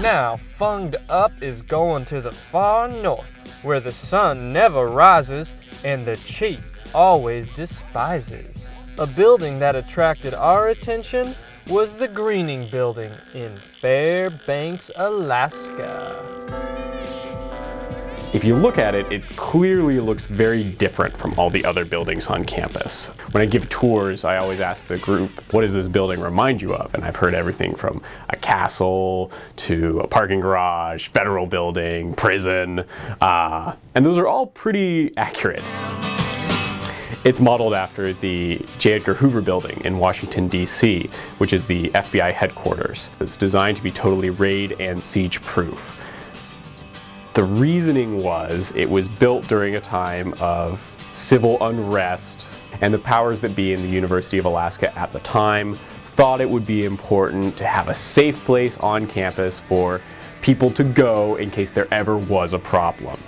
Now, Fenged Up is going to the far north, where the sun never rises and the cheap always despises. A building that attracted our attention was the Gruening building in Fairbanks, Alaska. If you look at it, it clearly looks very different from all the other buildings on campus. When I give tours, I always ask the group, what does this building remind you of? And I've heard everything from a castle to a parking garage, federal building, prison, and those are all pretty accurate. It's modeled after the J. Edgar Hoover building in Washington, D.C., which is the FBI headquarters. It's designed to be totally raid and siege proof. The reasoning was it was built during a time of civil unrest, and the powers that be in the University of Alaska at the time thought it would be important to have a safe place on campus for people to go in case there ever was a problem.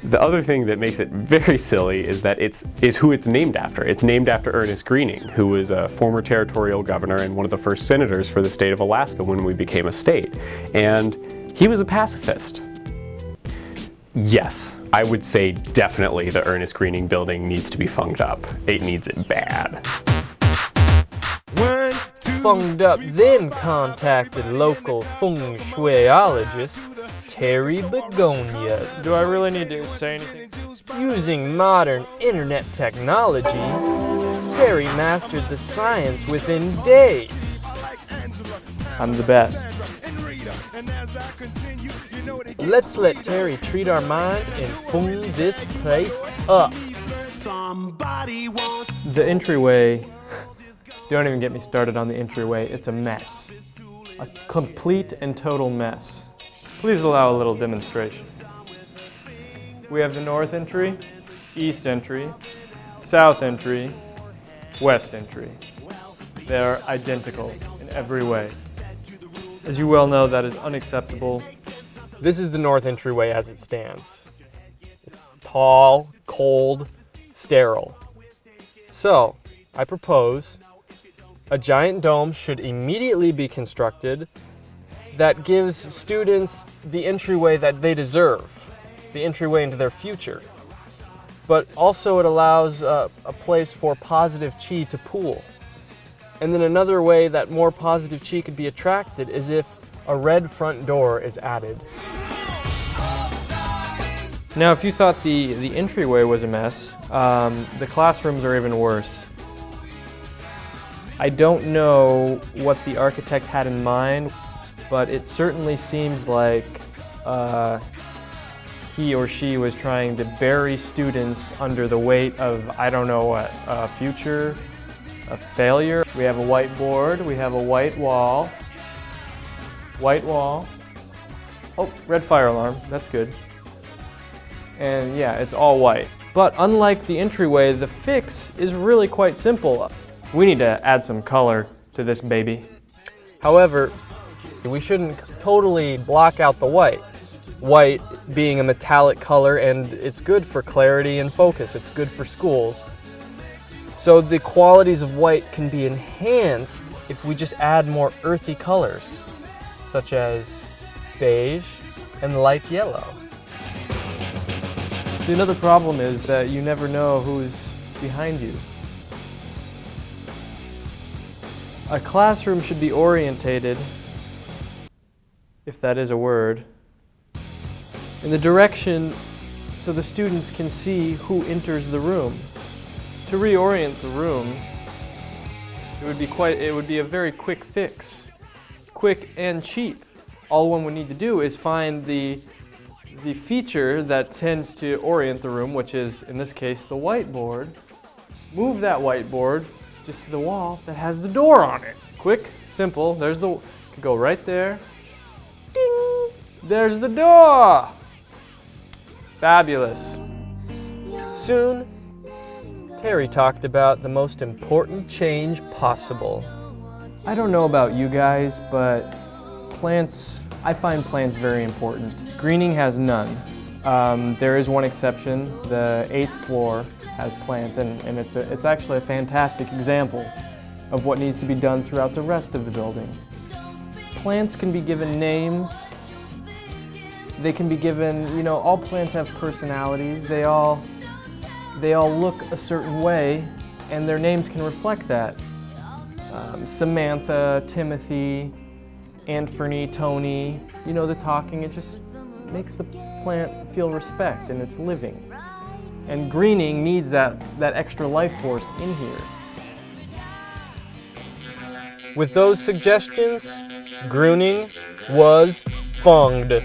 The other thing that makes it very silly is that is who it's named after. It's named after Ernest Gruening, who was a former territorial governor and one of the first senators for the state of Alaska when we became a state. And he was a pacifist. Yes, I would say definitely the Ernest Gruening building needs to be funged up. It needs it bad. Fenged Up then contacted local feng shuiologist Terry Begonia. Do I really need to say anything? Using modern internet technology, Terry mastered the science within days. I'm the best. Let's let Terry treat our minds and feng this place up. The entryway, don't even get me started on the entryway. It's a mess. A complete and total mess. Please allow a little demonstration. We have the north entry, east entry, south entry, west entry. They are identical in every way. As you well know, that is unacceptable. This is the north entryway as it stands. It's tall, cold, sterile. So, I propose a giant dome should immediately be constructed that gives students the entryway that they deserve, the entryway into their future. But also it allows a place for positive chi to pool. And then another way that more positive chi could be attracted is if a red front door is added. Now, if you thought the entryway was a mess, the classrooms are even worse. I don't know what the architect had in mind, but it certainly seems like he or she was trying to bury students under the weight of, I don't know what, a future, a failure. We have a whiteboard, we have a white wall. White wall. Oh, red fire alarm, that's good. And yeah, it's all white. But unlike the entryway, the fix is really quite simple. We need to add some color to this baby. However, we shouldn't totally block out the white. White being a metallic color, and it's good for clarity and focus. It's good for schools. So the qualities of white can be enhanced if we just add more earthy colors, such as beige and light yellow. See, another problem is that you never know who's behind you. A classroom should be orientated, if that is a word, in the direction so the students can see who enters the room. To reorient the room, it would be a very quick fix. Quick and cheap. All one would need to do is find the feature that tends to orient the room, which is, in this case, the whiteboard. Move that whiteboard just to the wall that has the door on it. Quick, simple, could go right there. Ding! There's the door! Fabulous. Soon, Terry talked about the most important change possible. I don't know about you guys, but I find plants very important. Gruening has none. There is one exception, the 8th floor. has plants, and it's actually a fantastic example of what needs to be done throughout the rest of the building. Plants can be given names. They can be given, all plants have personalities. They all look a certain way, and their names can reflect that. Samantha, Timothy, Aunt Fernie, Tony, the talking, it just makes the plant feel respect and it's living. And Gruening needs that extra life force in here. With those suggestions, Gruening was funged.